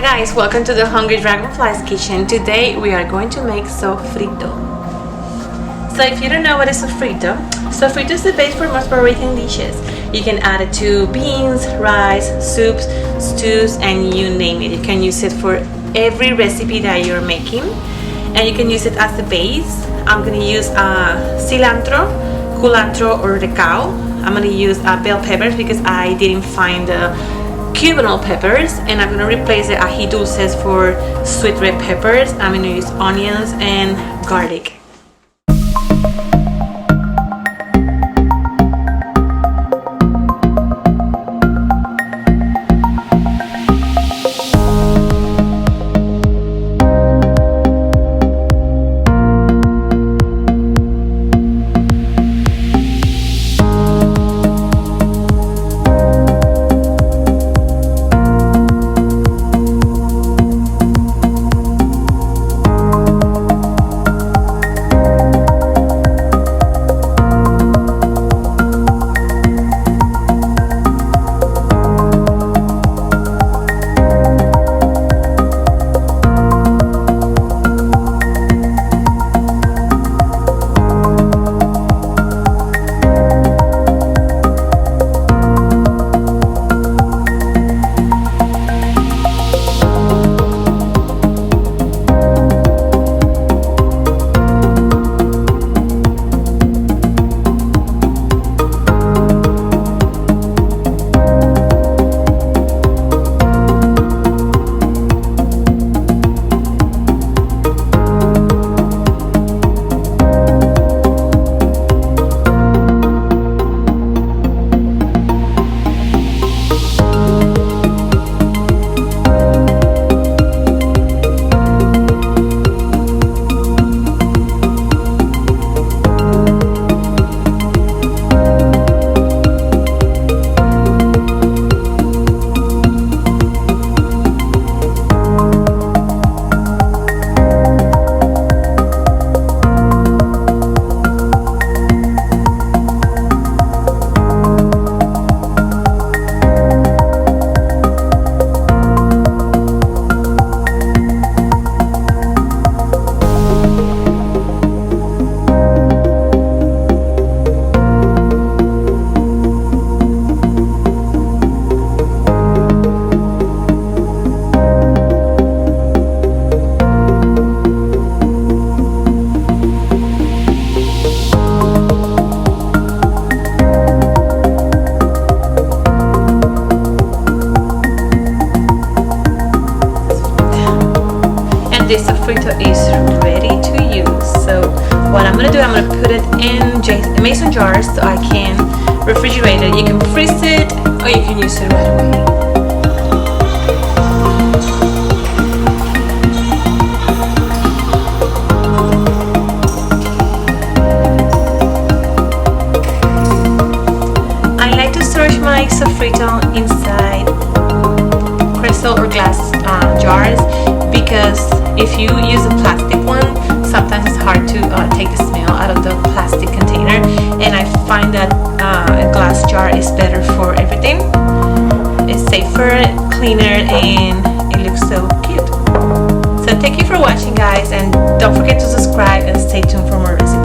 Hi guys, welcome to the Hungry Dragonfly's kitchen. Today we are going to make sofrito. So if you don't know what is sofrito, sofrito is the base for most Puerto Rican dishes. You can add it to beans, rice, soups, stews, and you name it. You can use it for every recipe that you're making, and you can use it as the base. I'm going to use cilantro, culantro, or recao. I'm going to use bell peppers because I didn't find the Cubanol peppers, and I'm going to replace the ají dulces for sweet red peppers. I'm going to use onions and garlic. This sofrito is ready to use. So what I'm gonna do, I'm gonna put it in mason jars so I can refrigerate it. You can freeze it or you can use it right away. I like to store my sofrito inside crystal or glass jars, because if you use a plastic one, sometimes it's hard to take the smell out of the plastic container, and I find that a glass jar is better for everything. It's safer, cleaner, and it looks so cute. So thank you for watching, guys, and don't forget to subscribe and stay tuned for more recipes.